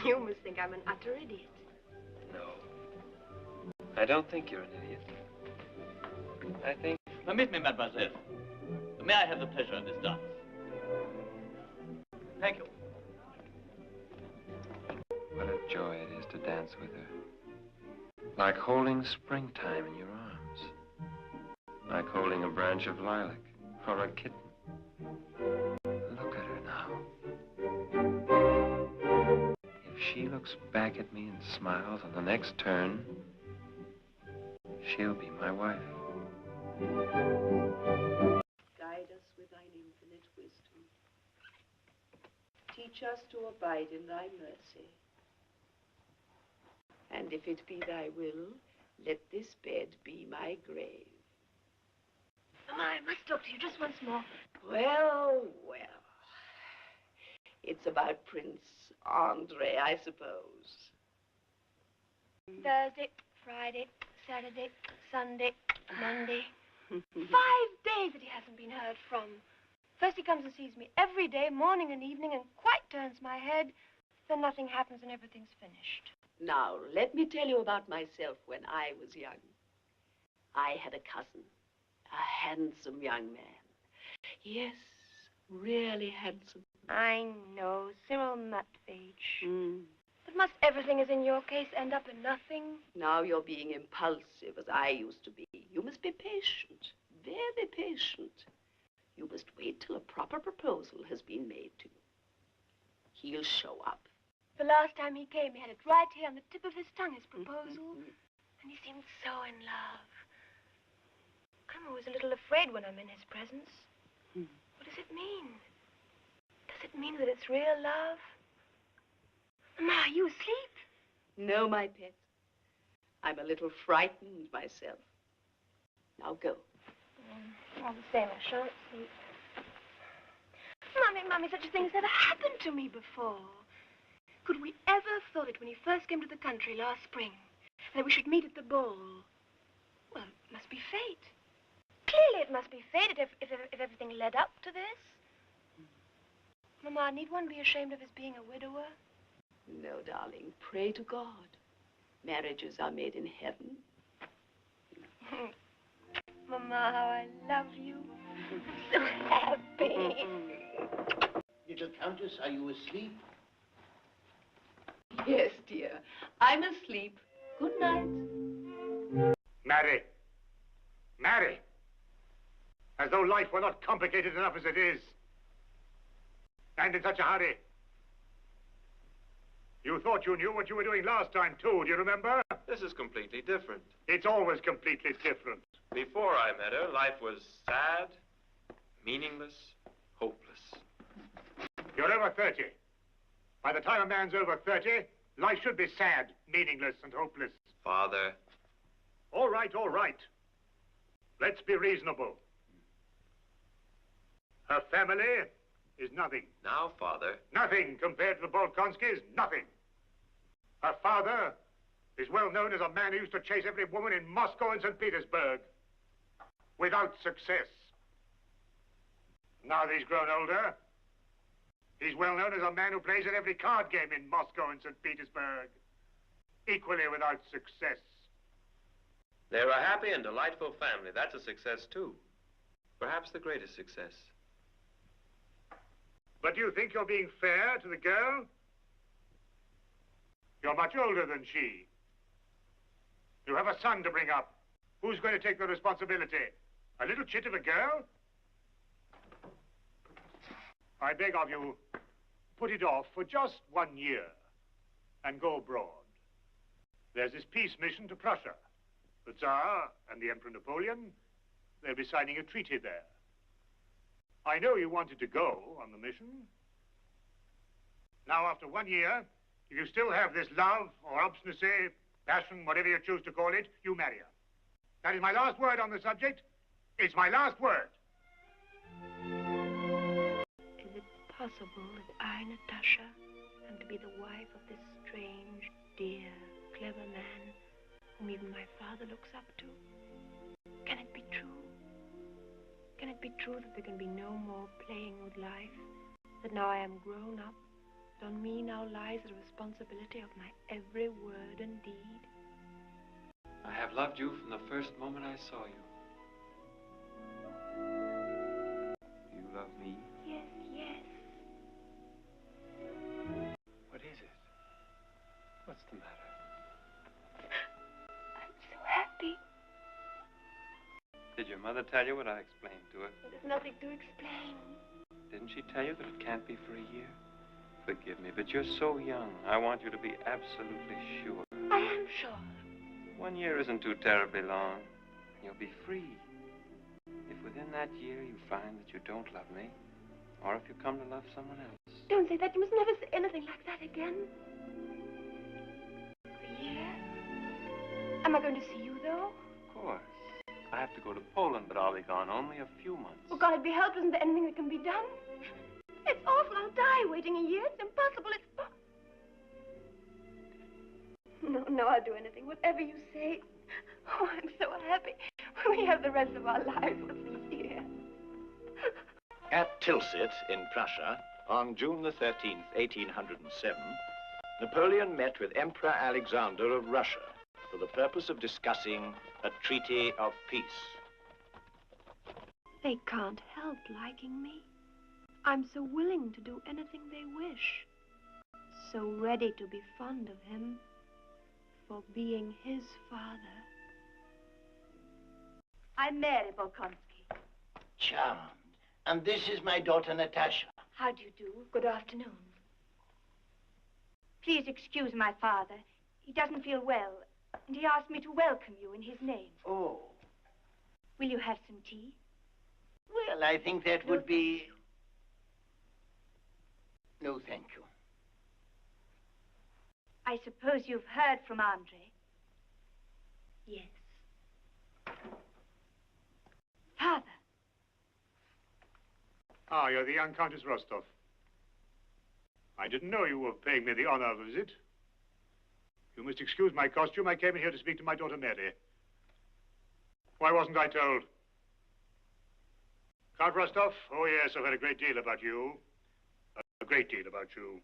You must think I'm an utter idiot. No. I don't think you're an idiot. I think... Permit me, mademoiselle. May I have the pleasure of this dance? Thank you. What a joy it is to dance with her. Like holding springtime in your arms. Like holding a branch of lilac or a kitten. Look at her now. If she looks back at me and smiles on the next turn, she'll be my wife. Guide us with thine infinite wisdom. Teach us to abide in thy mercy. And if it be thy will, let this bed be my grave. Mama, I must talk to you just once more. Well, well. It's about Prince Andre, I suppose. Thursday, Friday, Saturday, Sunday, Monday. 5 days that he hasn't been heard from. First he comes and sees me every day, morning and evening, and quite turns my head. Then nothing happens and everything's finished. Now, let me tell you about myself when I was young. I had a cousin, a handsome young man. Yes, really handsome. I know, Cyril Nutfage. But must everything as in your case end up in nothing? Now you're being impulsive as I used to be. You must be patient, very patient. You must wait till a proper proposal has been made to you. He'll show up. The last time he came, he had it right here on the tip of his tongue, his proposal. And he seemed so in love. I'm always a little afraid when I'm in his presence. What does it mean? Does it mean that it's real love? Mama, are you asleep? No, my pet. I'm a little frightened myself. Now go. All the same, I shan't sleep. Mummy, such a thing has never happened to me before. Could we ever have thought it when he first came to the country last spring, that we should meet at the ball? Well, it must be fate. Clearly it must be fate if everything led up to this. Mama, need one be ashamed of his being a widower? No, darling. Pray to God. Marriages are made in heaven. Mama, how I love you. I'm so happy. Little Countess, are you asleep? Yes, dear. I'm asleep. Good night. Mary. Mary. As though life were not complicated enough as it is. And in such a hurry. You thought you knew what you were doing last time, too. Do you remember? This is completely different. It's always completely different. Before I met her, life was sad, meaningless, hopeless. You're over 30. By the time a man's over 30, life should be sad, meaningless, and hopeless. Father. All right, all right. Let's be reasonable. Her family is nothing. Now, Father. Nothing compared to the Bolkonskis, nothing. Her father is well known as a man who used to chase every woman in Moscow and St. Petersburg. Without success. Now that he's grown older, he's well known as a man who plays at every card game in Moscow and St. Petersburg. Equally without success. They're a happy and delightful family. That's a success, too. Perhaps the greatest success. But do you think you're being fair to the girl? You're much older than she. You have a son to bring up. Who's going to take the responsibility? A little chit of a girl? I beg of you, put it off for just 1 year and go abroad. There's this peace mission to Prussia. The Tsar and the Emperor Napoleon, they'll be signing a treaty there. I know you wanted to go on the mission. Now, after 1 year, if you still have this love or obstinacy, passion, whatever you choose to call it, you marry her. That is my last word on the subject. It's my last word. Is it possible that I, Natasha, am to be the wife of this strange, dear, clever man whom even my father looks up to? Can it be true? Can it be true that there can be no more playing with life? That now I am grown up On me now lies the responsibility of my every word and deed. I have loved you from the first moment I saw you. You love me? Yes, yes. What is it? What's the matter? I'm so happy. Did your mother tell you what I explained to her? There's nothing to explain. Didn't she tell you that it can't be for a year? Forgive me, but you're so young. I want you to be absolutely sure. I am sure. 1 year isn't too terribly long. You'll be free. If within that year you find that you don't love me, or if you come to love someone else. Don't say that. You must never say anything like that again. A year? Am I going to see you, though? Of course. I have to go to Poland, but I'll be gone only a few months. Oh, God, be helped. Isn't there anything that can be done? It's awful. I'll die waiting a year. It's impossible. No, I'll do anything. Whatever you say. Oh, I'm so happy. We have the rest of our lives with this year. At Tilsit in Prussia, on June the 13th, 1807, Napoleon met with Emperor Alexander of Russia for the purpose of discussing a treaty of peace. They can't help liking me. I'm so willing to do anything they wish. So ready to be fond of him for being his father. I'm Mary Bolkonsky. Charmed. And this is my daughter, Natasha. How do you do? Good afternoon. Please excuse my father. He doesn't feel well, and he asked me to welcome you in his name. Oh. Will you have some tea? Well, I think that would be... No, thank you. I suppose you've heard from Andre? Yes. Father. Ah, you're the young Countess Rostov. I didn't know you were paying me the honor of a visit. You must excuse my costume. I came in here to speak to my daughter Mary. Why wasn't I told? Count Rostov? Oh, yes, I've heard a great deal about you. A great deal about you.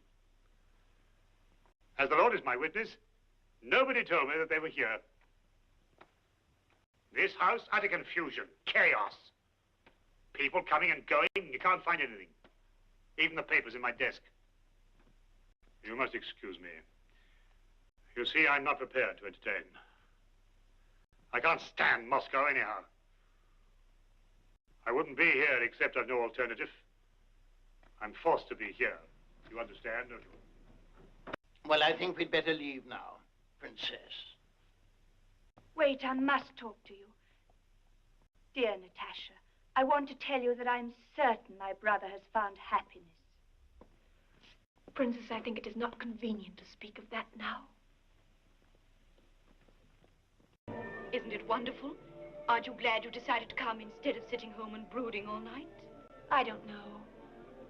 As the Lord is my witness, nobody told me that they were here. This house, utter confusion, chaos. People coming and going, you can't find anything. Even the papers in my desk. You must excuse me. You see, I'm not prepared to entertain. I can't stand Moscow anyhow. I wouldn't be here except I've no alternative. I'm forced to be here. You understand, don't you? Well, I think we'd better leave now, Princess. Wait, I must talk to you. Dear Natasha, I want to tell you that I'm certain my brother has found happiness. Princess, I think it is not convenient to speak of that now. Isn't it wonderful? Aren't you glad you decided to come instead of sitting home and brooding all night? I don't know.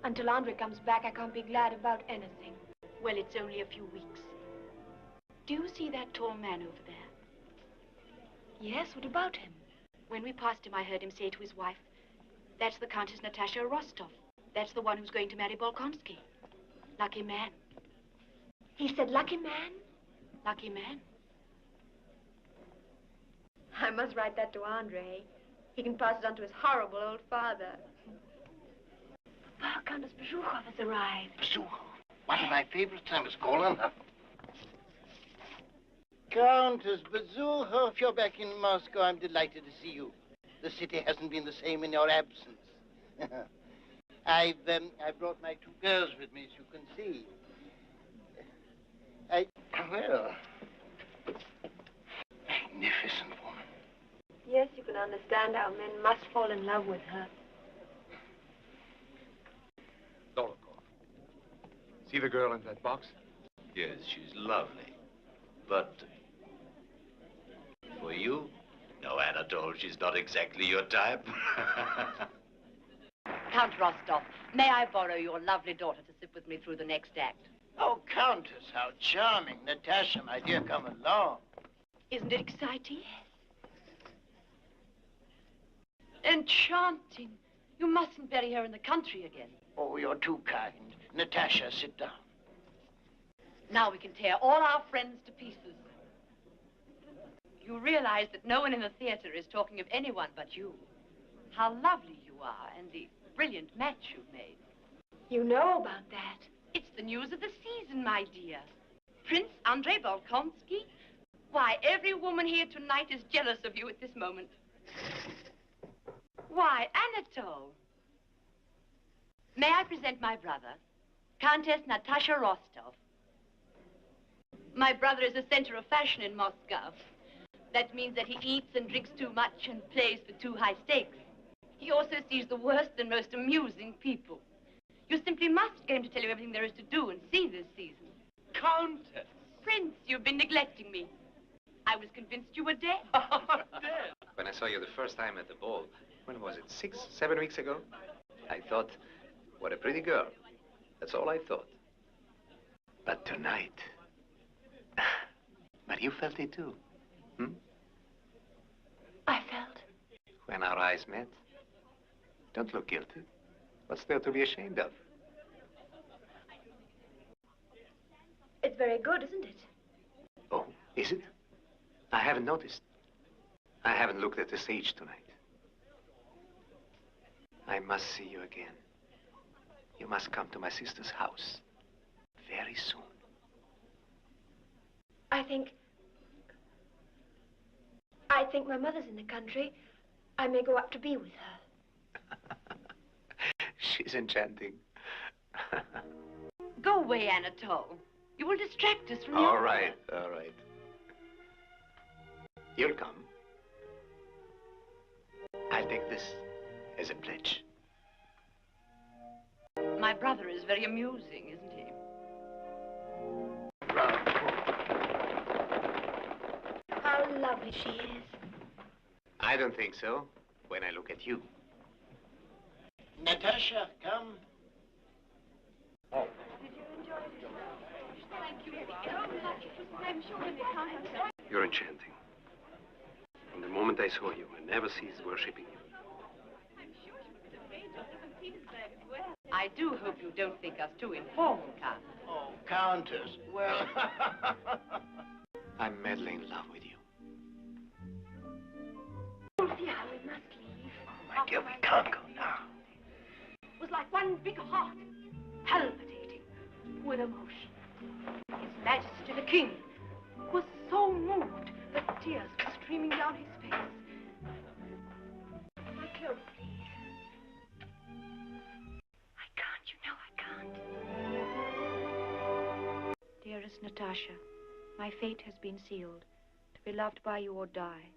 Until Andre comes back, I can't be glad about anything. Well, it's only a few weeks. Do you see that tall man over there? Yes, what about him? When we passed him, I heard him say to his wife, "That's the Countess Natasha Rostov. That's the one who's going to marry Bolkonsky. Lucky man." He said lucky man? Lucky man. I must write that to Andre. He can pass it on to his horrible old father. Papa, Countess Bezukhov has arrived. Bezukhov? One of my favorites. I must call on her. Countess Bezukhov, you're back in Moscow. I'm delighted to see you. The city hasn't been the same in your absence. I've brought my two girls with me, as you can see. Well, magnificent woman. Yes, you can understand how men must fall in love with her. Dolokhov. See the girl in that box? Yes, she's lovely. But for you? No, Anatole, she's not exactly your type. Count Rostov, may I borrow your lovely daughter to sit with me through the next act? Oh, Countess, how charming. Natasha, my dear, come along. Isn't it exciting? Enchanting. You mustn't bury her in the country again. Oh, you're too kind. Natasha, sit down. Now we can tear all our friends to pieces. You realize that no one in the theater is talking of anyone but you. How lovely you are and the brilliant match you've made. You know about that. It's the news of the season, my dear. Prince Andrei Bolkonsky. Why, every woman here tonight is jealous of you at this moment. Why, Anatole. May I present my brother, Countess Natasha Rostov. My brother is the center of fashion in Moscow. That means that he eats and drinks too much and plays for too high stakes. He also sees the worst and most amusing people. You simply must get him to tell you everything there is to do and see this season. Countess! Prince, you've been neglecting me. I was convinced you were dead. Dead? When I saw you the first time at the ball, when was it, 6, 7 weeks ago? I thought, what a pretty girl. That's all I thought. But tonight... But you felt it too, hmm? I felt. When our eyes met. Don't look guilty. What's there to be ashamed of? It's very good, isn't it? Oh, is it? I haven't noticed. I haven't looked at the stage tonight. I must see you again. You must come to my sister's house. Very soon. I think my mother's in the country. I may go up to be with her. She's enchanting. Go away, Anatole. You will distract us from your... All right, all right. You'll come. I'll take this as a pledge. My brother is very amusing, isn't he? How lovely she is. I don't think so, when I look at you. Natasha, come. Did you enjoy it? Thank you. I'm sure when they come. You're enchanting. From the moment I saw you, I never ceased worshipping you. I do hope you don't think us too informal, Count. Oh, Countess, well... I'm madly in love with you. Sophia, we must leave. My dear, we can't go now. It was like one big heart, palpitating with emotion. His Majesty the King was so moved that tears were streaming down his face. My clothes, please. I can't, you know I can't. Dearest Natasha, my fate has been sealed, to be loved by you or die.